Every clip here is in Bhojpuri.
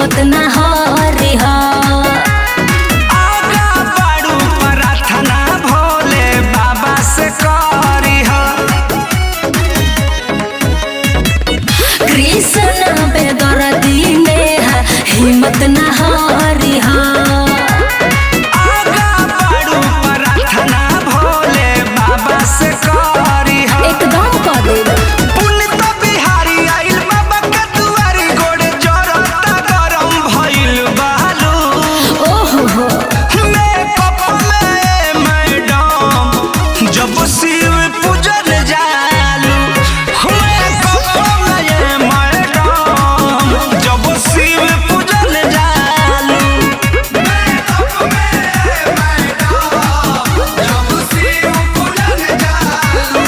हिम्मत ना हारी हा। आगा बड़ू प्रार्थना भोले बाबा से करी हा। कृष्ण बेदर्दी में हिम्मत ना हारी हा। आगा बड़ू प्रार्थना भोले बाबा से करी हा। एकदम कर दे पुनित बिहारी आइल बाबा के दुआरी गोड़ जरता गरम भइल बालू। ओहो मेकअप में मैडम जब शिव पूजन जालू। मेकअप में मैडम जब शिव पूजन जालू। मेकअप में मैडम जब शिव पूजन जालू।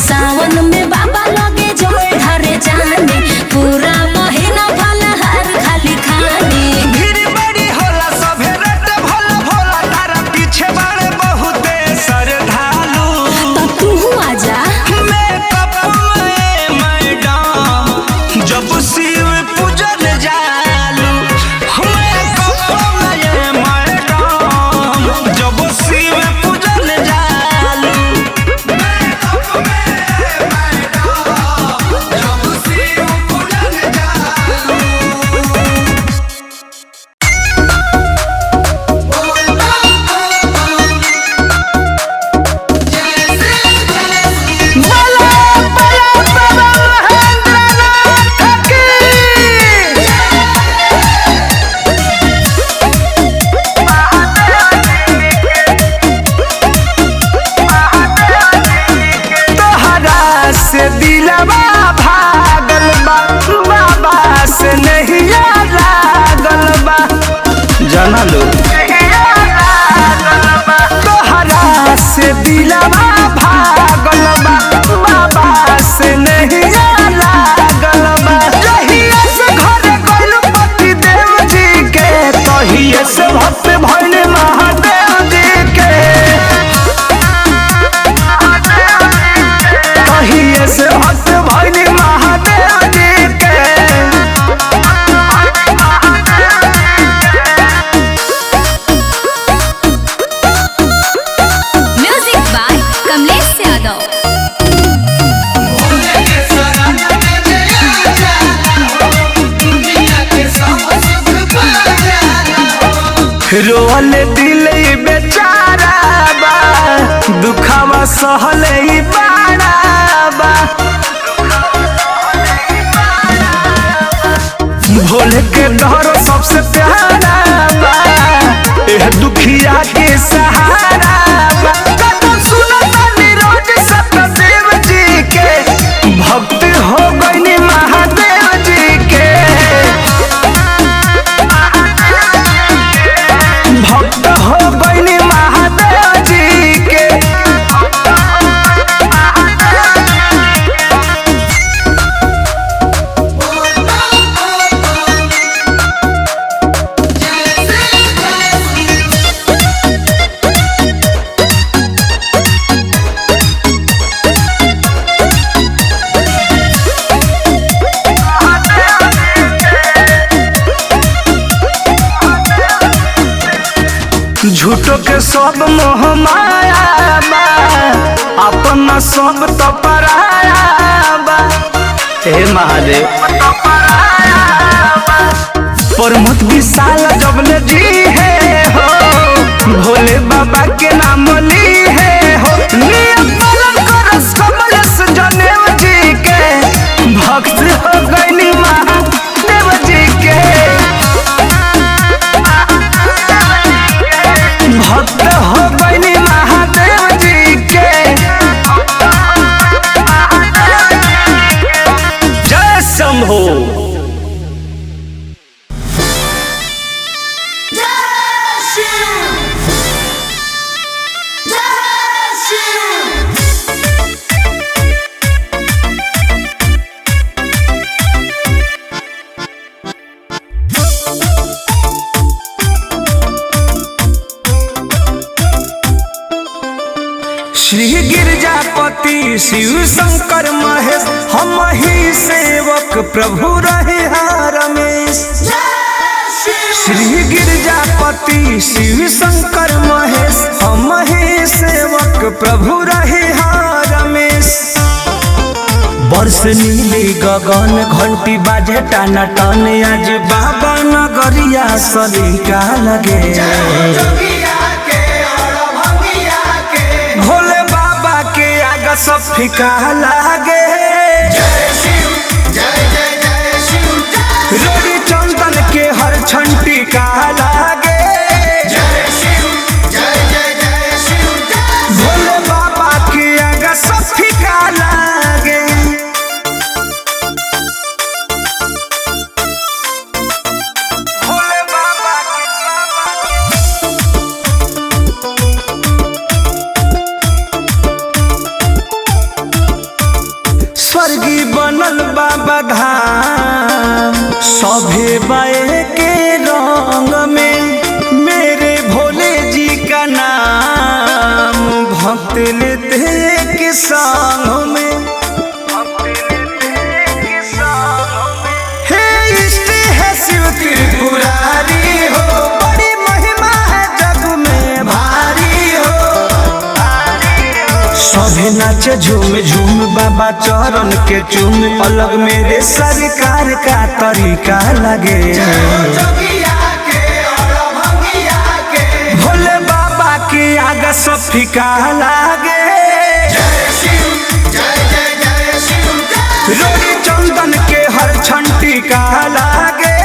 सावन में बाबा लगे जल ढारे जाने पूरा महीना फलहार खाली खाने। भीड़ बड़ी होला सभे रट भोला भोला तारा पीछे बड़े बहुते श्रद्धालु। तो तू आजा मेकअप में मैडम जब शिव पूजन जालू। मेकअप में मैडम जब शिव पूजन जालू। मेकअप में मैडम जब शिव पूजन जालू। तोहरा से दिलवा भागल बा बाबा से नहीं लागल बा। जाना लो तोहरा से दिलवा भागल बा बाबा से नहीं लागल बा। जहिया से घरे गइल पति देव जी के तहिया से भक्त भइल महादेव जी के। तहिया से भक्त भइल महादेव जी के। Music by Kamlesh Yadav. Role Dil Bechara बा दुखवा सहले ही बाड़ा बा। भोले के डर सबसे प्यारा बा एह दुखिया के सहारा बा। कदम सुनता निरोज सतदेव जी के भक्त हो गइनी महादेव जी के। भक्त हो गइनी महादेव जी के। झूठो के सब मोह माया बा अपना सब तो पराया बा। हे महादेव प्रमोद विशाल जबले जी है हो भोले बाबा के नाम ली है हो। नियम पालन करस कमलेश जनेव जी के भक्त हो गइनी महादेव जी के। भक्त हो गइनी महादेव जी के। जय शंभो। श्री गिरजापति शिव शंकर महेश हम ही सेवक प्रभु रहे रमेश। प्रजापति शिव शंकर महेश हम ही सेवक प्रभु रहे रमेश। वर्ष नीली गगन घंटी बाजे टाना टन आज बाबा नगरिया सलीका लगे। भोले बाबा के आगे सब फीका लागे। रोड़ी चंदन के हर छंटी का लागे। भोले बाबा के आगे सब फीका लागे। भोले बाबा स्वर्गी बनल बाबा धाम सभे बाए के रंग में मेरे भोले जी का नाम भक्त लेते के संग में। हे इष्ट है शिव त्रिपुरारी हो बड़ी महिमा है जग में भारी हो। सभे नाचे झूम झूम बाबा चरण के चूम अलग मेरे सरकार का तरीका लगे। भोले बाबा के आगे सब फीका लागे। रोड़ी चंदन के हर छंटी का लागे।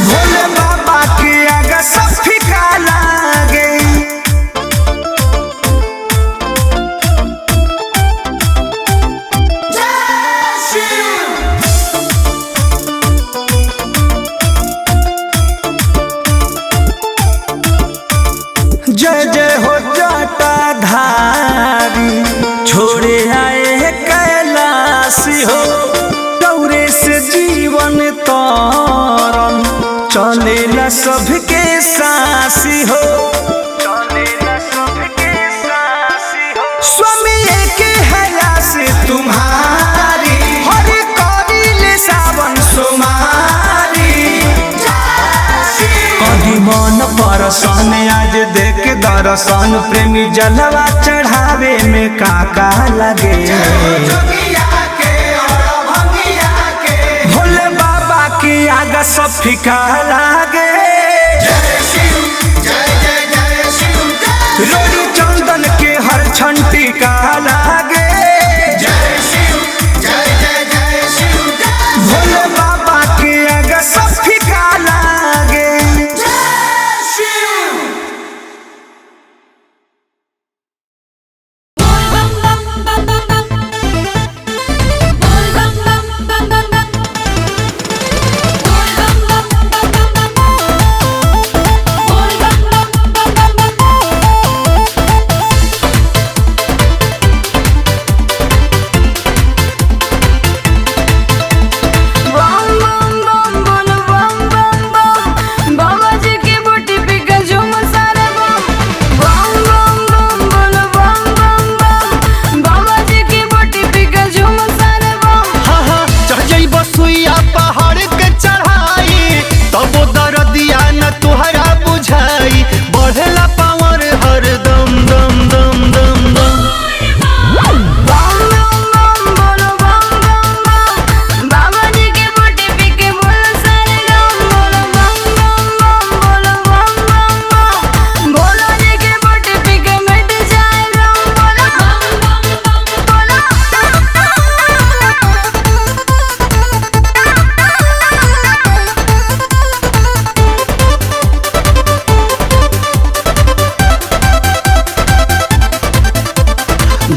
भोले बाबा के आगे सब फीका लागे। जय जय हो जटाधारी छोड़े आए कैलाशी हो। दौरे से जीवन तरल चलेला सबके सासी हो। स्वामी एक हया से तुम्हारी हरि करिले सावन सोमारी। कदी मन परसन आज देख दर्शन प्रेमी जलवा चढ़ावे में काका लगे। भोले बाबा के आगे सब फीका लागे। रोड़ी चंदन के हर छंटी का लागे। भोले बाबा के आगे सब फीका लागे।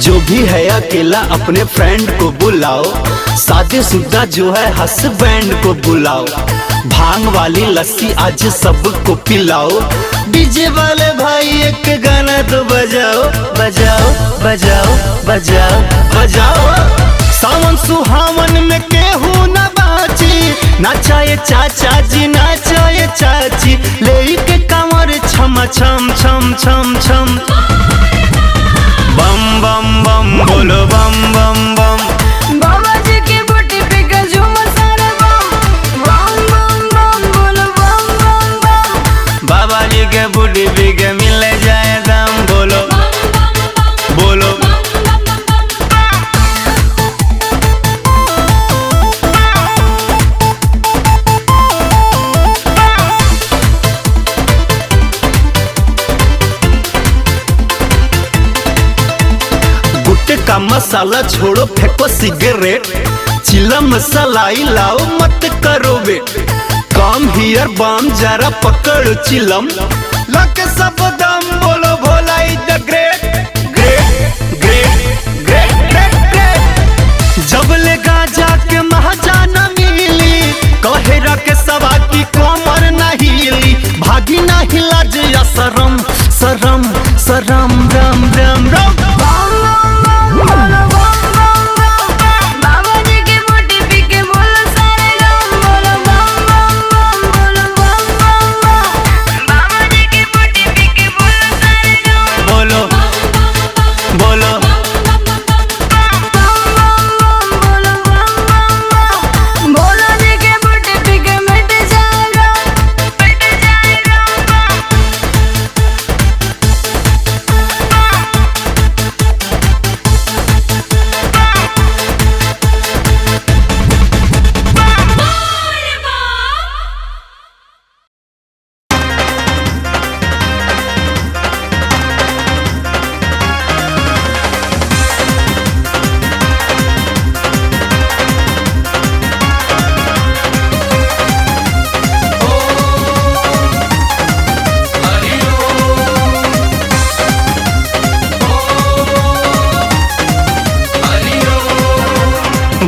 जो भी है अकेला अपने फ्रेंड को बुलाओ। शादीशुदा जो है हस्बैंड को बुलाओ। भांग वाली लस्सी आज सबको पिलाओ। डीजे वाले भाई एक गाना तो बजाओ बजाओ बजाओ बजाओ बजाओ। सावन सुहावन में केहू न बाची। नाचाए चाचा जी नाचाए चाची। लेके कमर छम छम छम छम छम। बम बम बम बोलो बम बम बम। बाबा जी की बूटी पे गजूम सारा बम बम मसाला छोड़ो फेंको सिगरेट, चिलम सलाई लाओ मत करो वेट। काम हियर बाम जरा पकड़ो चिलम, लगे सब दम बोलो Bhola is the great great great great great great. जब ले गांजा के महाजाना मिली, कहेरा के सवा की कोमर न हिली, भागी ना हिला जया शरम शरम शरम रम रम रम।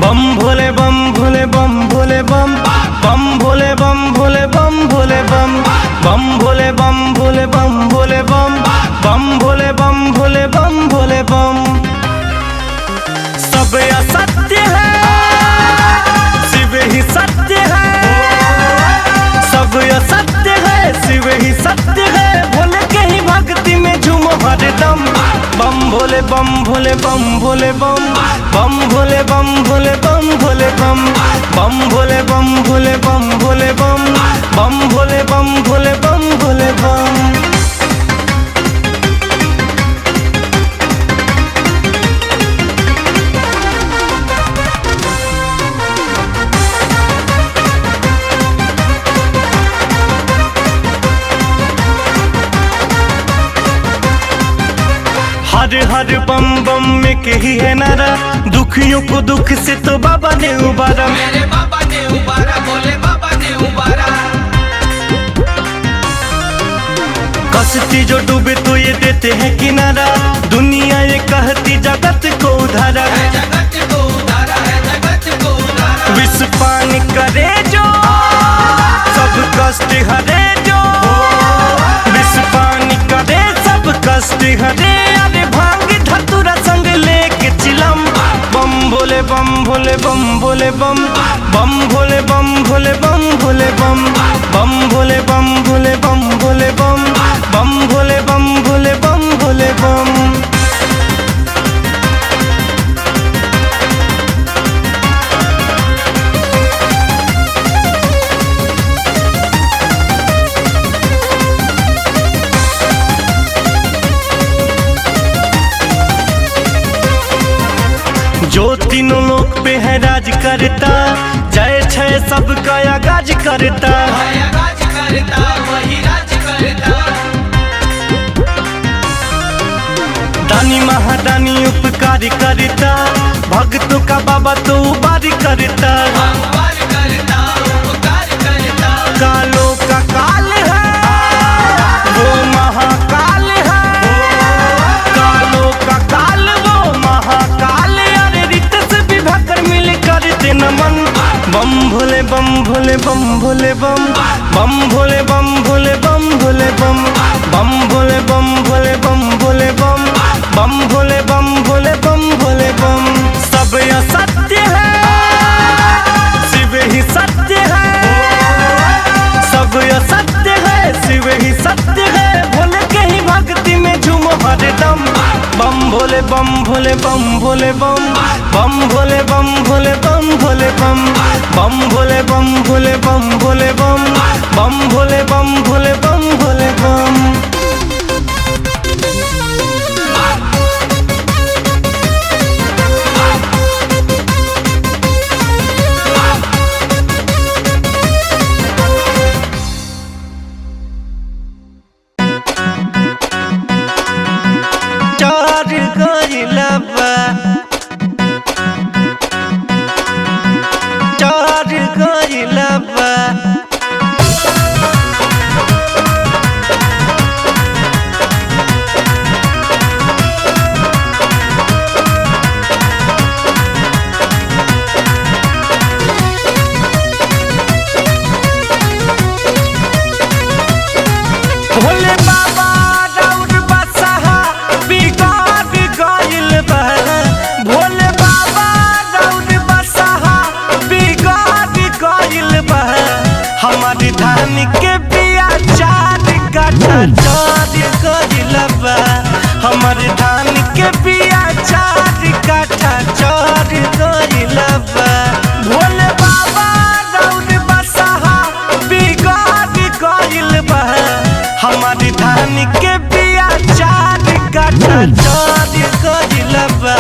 बम भोले बम भोले बम भोले बम बम भोले बम भोले बम भोले बम बम भोले बम भोले बम भोले बम बम भोले बम भोले बम भोले बम। सब असत्य है शिव ही सत्य है, सब असत्य है शिव ही सत्य है, भोले के ही भक्ति में झूमो हरदम। बम भोले बम भोले बम भोले बम बम भोले बम भोले बम भोले बम बम भोले बम भोले बम भोले बम बम भोले बम भोले बम भोले बम। हर हर बम बम में कही है नारा, दुखियों को दुख से तो बाबा ने उबारा, मेरे बाबा ने उबारा, भोले बाबा ने उबारा। कश्ती जो डूबे तो ये देते हैं किनारा, दुनिया ये कहती जगत को उधारा, जगत को उधारा है, जगत को उधारा। विष पान करे जो सब कष्ट हरे, जो विष पान करे सब कष्ट हरे, अरे भांग धतुरा संग लेके चिलम। बम भोले बम भोले बम भोले बम बम भोले बम भोले बम भोले बम बम भोले बम भोले बम भोले बम बम भोले बम भोले बम भोले बम। जो तीनों लोक पे है राज करता, जय छय सबका आगाज करता, आगाज करता वही राज करता। दानी महादानी उपकार करता, भक्तों का बाबा तो उबार करता, कालों का काल है वो महाकाल है, कालों का काल वो महाकाल, नमन। बम भोले बम भोले बम भोले बम बम भोले बम भोले बम भोले बम बम भोले बम भोले बम भोले बम बम भोले बम भोले बम भोले बम। सब असत्य है शिव ही सत्य है, सब असत्य है शिव ही सत्य है, भोले के ही भक्ति में झूमो हरदम। बम भोले बम भोले बम भोले बम बम भोले बम भोले बम भोले बम बम भोले बम भोले बम भोले बम बम भोले बम भोले बम भोले बम। धान के बिया 4 कट्ठा चोरी कइलबा हमर धान के बिया 4 कट्ठा चोरी कइलबा भोले बाबा रौद बसहा बिगाड़ कइलबा हमर धान के बिया 4 कट्ठा चोरी कइलबा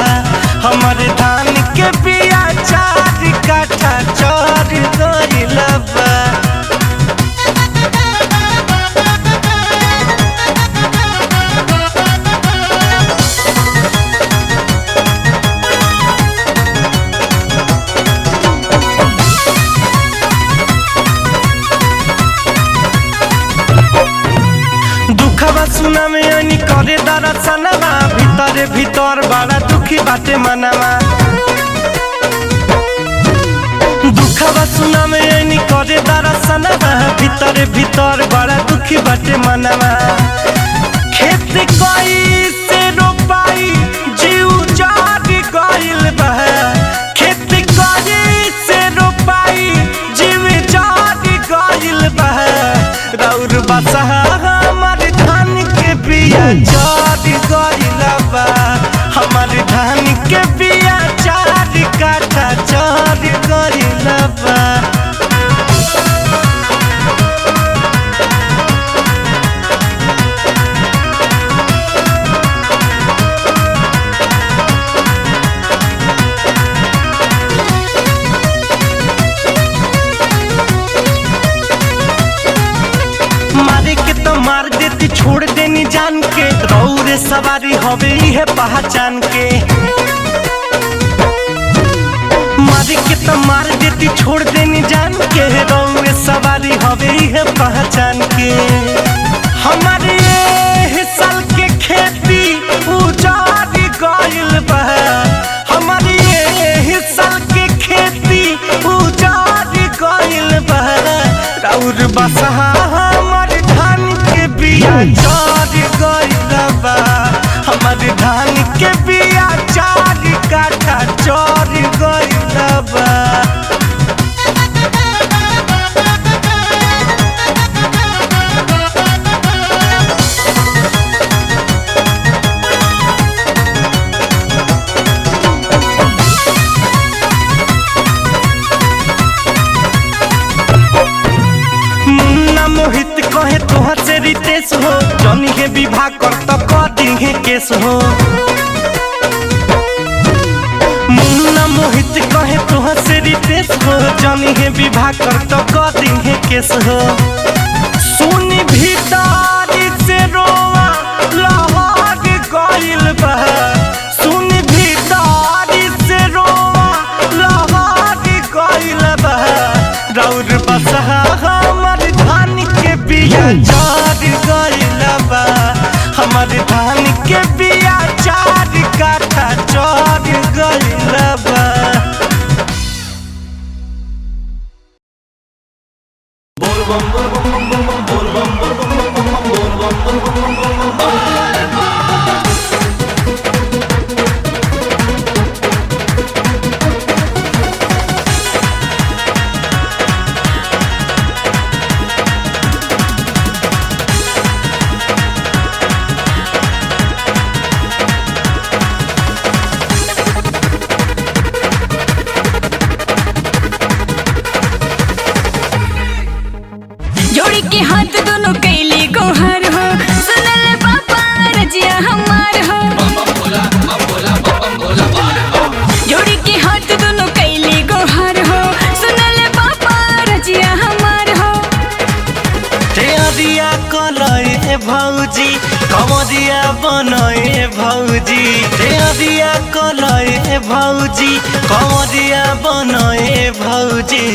हमर धान के बिया 4 कट्ठा चोरी कइलबा दुखवा सुना में यानी करे दरसनवा भीतर भीतर बड़ा दुखी बाटे मनवा दुखवा सुना में यानी करे दरसनवा भीतर भीतर बड़ा दुखी बाटे मनवा खेत कोई से रोपाई जीव जारी गइल बा खेत कोई से रोपाई जीव जारी गइल बा रौर बसहा हमर धान के बिया चोरी गइलबा हमर धान के बिया 4 कट्ठा चोरी गइलबा मारे के तो मार देती छोड़ देनी जान के रौरे सवारी हवे है पहचान के मारे के तो मार देती छोड़ देनी जान के रौरे सवारी हवे है पहचान के हमारे ये साल के खेती उजाड़ गइल बा हमारे ये साल के खेती उजाड़ गइल बा रौर बसहा हमर धान के बिया चोरी गइलबा हमर धान के बिया 4 कट्ठा चोरी गइलबा मुन्ना मोहित कहे तोहर से रितेश हो जनी के विवाह कर तो कदी है केस हो मुन्ना मोहित कहे तोहर से रितेश हो जनी के विवाह कर तो कदी है केस हो सुन भीतर से रोवा लहर गइल बा सुन भीतर से रोवा लहर गइल बा रौर बसहा हमर धान के बिया चोरी गइलबा हमर धान के बिया 4 कट्ठा चोरी गइलबा बोल बम बोल बम बोल बम बोल बम जोड़ी के हाथ दोनों कैली गोहर हो सुनल बाबा रजिया हमार हो जोड़ी के हाथ दोनों कैली गोहर हो सुनल बाबा रजिया हमार हो तेरिया कलए भौजी कमरिया बनए भौजी तेरिया कलए भौजी कमरिया बनए भौजी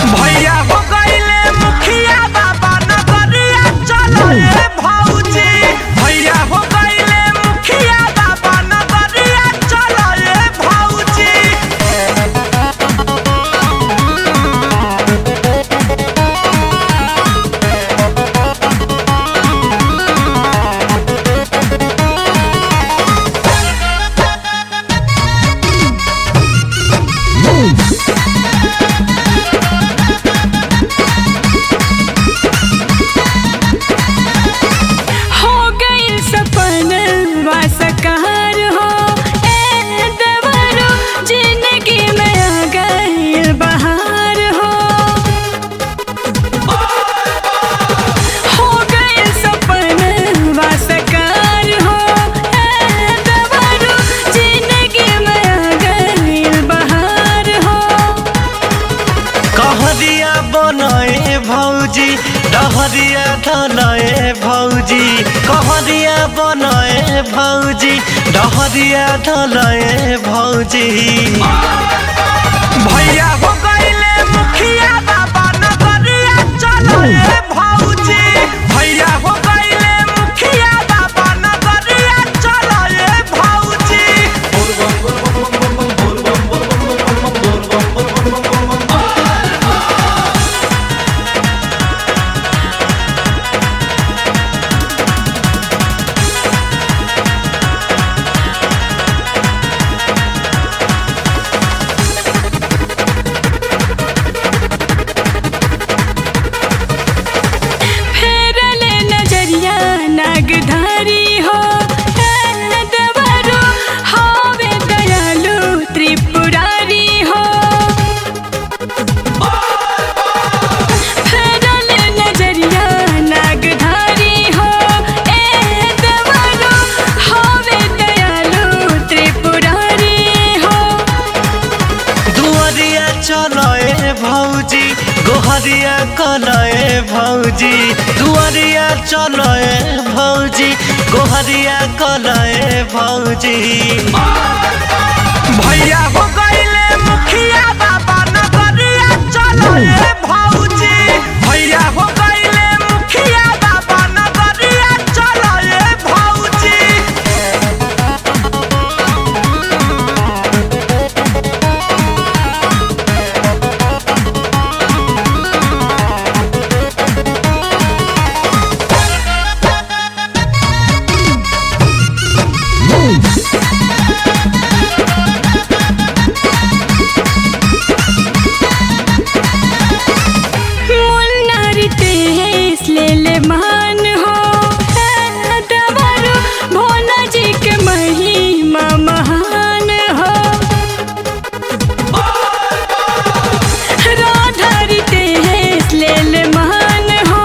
भैया हो गइले मुखिया बाबा नगरिया चलो ए भौजी भैया हो गइले मुखिया बाबा नगरिया चलो ए भौजी भौजी डहरिया ढलए भौजी कहरिया बनए भौजी डहरिया ढलए भौजी भैया हो गईले मुखिया बाबा नगरिया चलए भौजी भैया हो गईले मुखिया बाबा नगरिया चलए भौजी फेरले नजरिया नागधारी हो देवरो हवे दयालु त्रिपुरारी हो फेरले नजरिया नागधारी हो देवरो हवे दयालु त्रिपुरारी हो दुआरिया चलए भौजी गोहरिया कलए भौजी दुआरिया चलए भौजी गोहरिया कलए भौजी भैया हो गईले मुखिया बाबा नगरिया चलए भौजी भैया हो गईले मुखिया बाबा नगरिया चलए भौजी मुन्नारी तेस ले ले मान हो दवारो भोला जी के महिमा महान हो राधारी तेस ले ले मान हो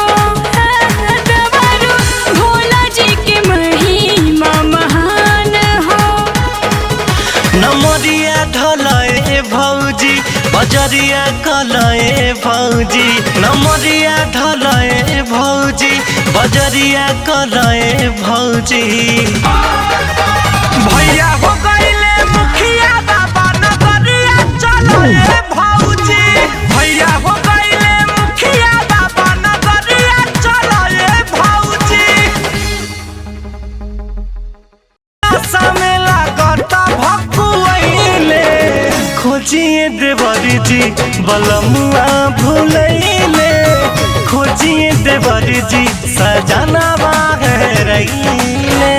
दवारो भोला जी के महिमा महान हो नमरिया ढलए भौजी बजरिया कलए भौजी नमरिया ढलए भौजी बजरिया कलए भौजी भैया हो गईले मुखिया बाबा नगरिया चलए भौजी भैया हो गईले मुखिया बाबा नगरिया चलए भौजी समेला करता भकुआइले खोजिए देवरी जी बलमुआ भूलैले खोजिए देवरी जी सजनवा रईले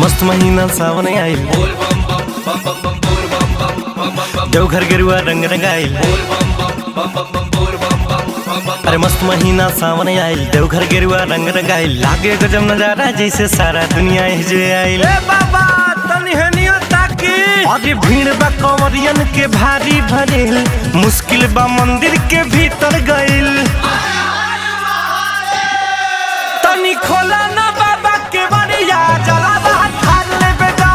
मस्त महीना सावन आइल देवघर गेरुआ रंग रंगाइल अरे मस्त महीना सावन आइल देवघर गेरुआ रंग रंगाइल लागे गजब नजारा जैसे सारा दुनिया हिजे आइल ए बाबा तनी हनियो ताकी अरे भीड़ बा कंवरियन के भारी भरेल मुश्किल बा मंदिर के भीतर गइल तनी खोला ना बाबा के बनिया जला ढाल ले बेटा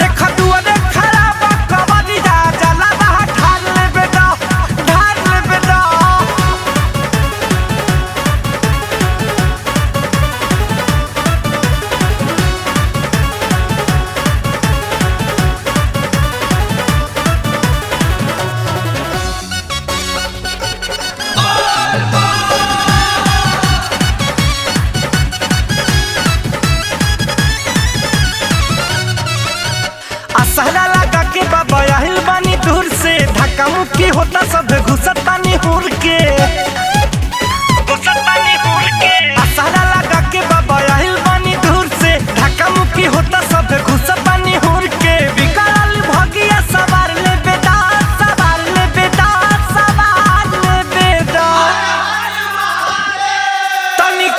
देख दुआरे खड़ा बा कबरिया जला ढाल ले बेटा सहरा लगा के बाबा आहिल बानी दूर से धक्का मुक्की होता सब घुसत पानी हुर के सहरा लगा के बाबा आहिल बानी दूर से धक्का मुक्की होता सब घुसत पानी हुर के विकराल भगिया सवार ले बेटा तनी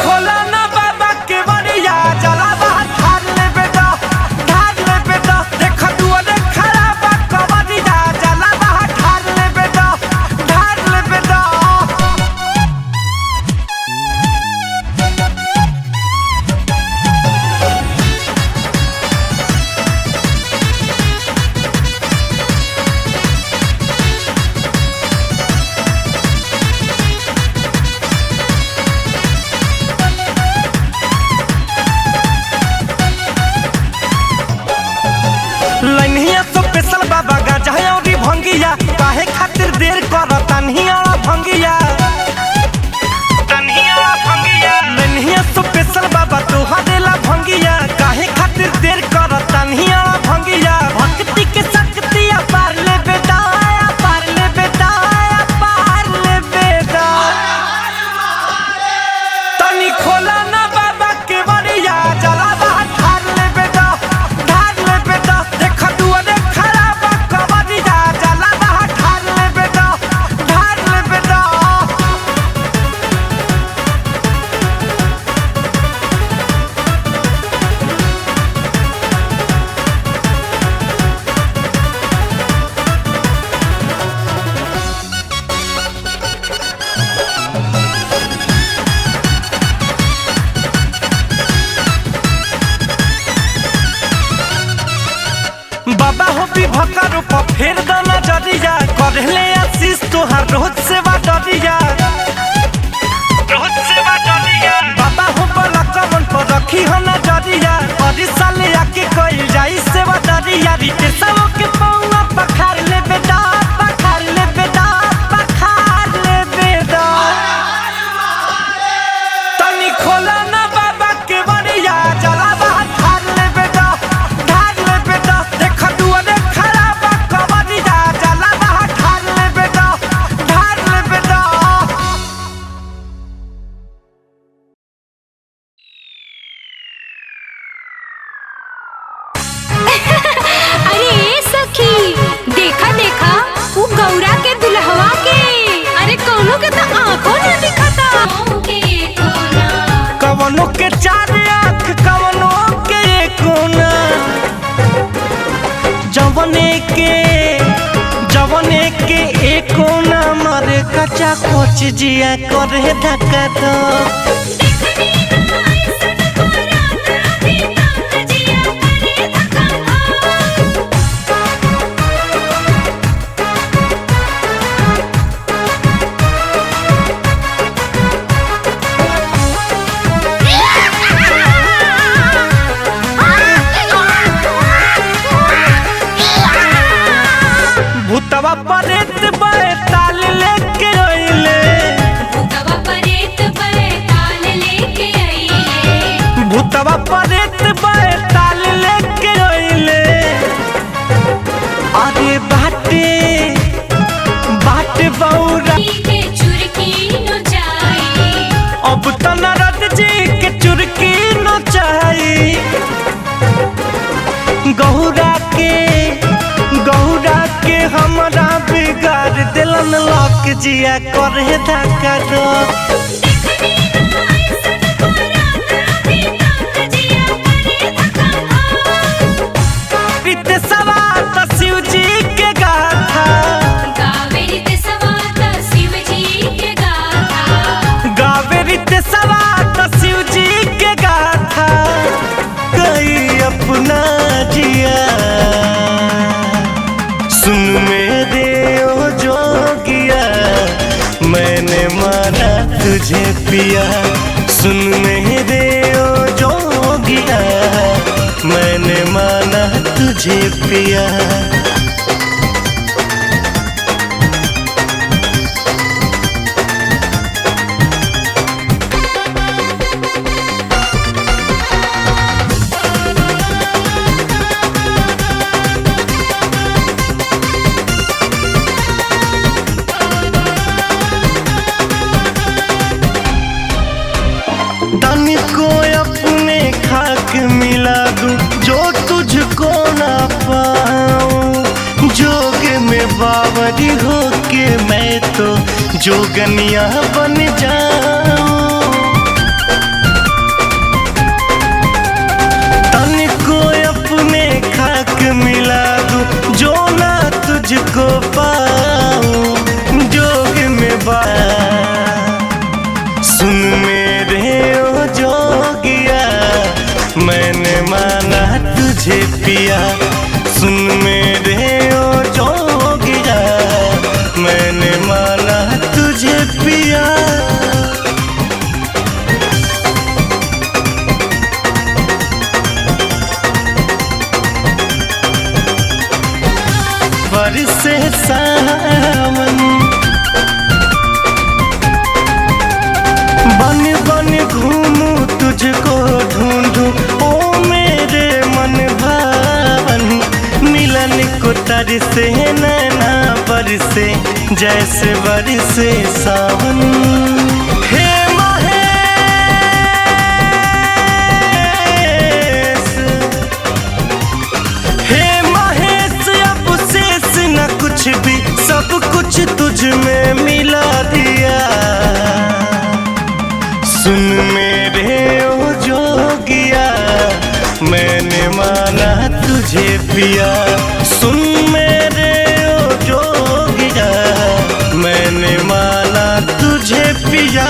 करले आशीष तोहार रोज सेवा डरिया बाबा हो बला कमन पर रखी हो नजरिया और साले आके कोई जाई सेवा डरिया रीते सब के पौना पखार ले बेटा पखार ले बेटा पखार ले बेटा तनी खोला ना बाबा के बड़िया जला बाहर ढार ले बेटा देख दुआरे खड़ा बा कबड़िया जला बाहर ढार ले बेटा अरे ए सखी देखा देखा वो गौरा के दुल्हवा के अरे कौनो के तो आंखों ना दिखता कवनो के चार आँख कवनो के कोना जवने के एक कोना मारे कच्चा कोच जिया करे धक्का तो भूतवा परेत बे ताल लेके आइले भूतवा परेत बे ताल लेके आइले अरे बाटे बौरा अब तो नारद जी के चुरकी न चाही गौरा के हमरा बिगाड़ दिलन लक जिया करे धक्का दो रीते सवा तो शिव जी के गाथा गावे रीते सवा तो शिव जी के गाथा कई अपना जिया सुन मेरे ओ जोगिया मैंने माना तुझे पिया सुन मेरे ओ जोगिया मैंने माना तुझे पिया तन को अपने खाक मिला दूं जो तुझको ना पाऊं जोग में बावरी हो के मैं तो जोगनिया बन जाऊं तन को अपने खाक मिला दूं जो ना तुझको पाऊं जोग में सुन मेरे ओ जोगिया मैंने माना तुझे पिया सुन मेरे ओ जोगिया मैंने माना तुझे पिया बरसे सावन बन बन घूमूं तुझको ढूंढूं ओ मेरे मन भावन मिलन को तरसे नैना बरसे जैसे बरसे सावन हे महेश अब शेष न कुछ भी सब कुछ तुझ में मिला दिया सुन मेरे ओ जोगिया मैंने माना तुझे पिया सुन मेरे ओ जोगिया मैंने माना तुझे पिया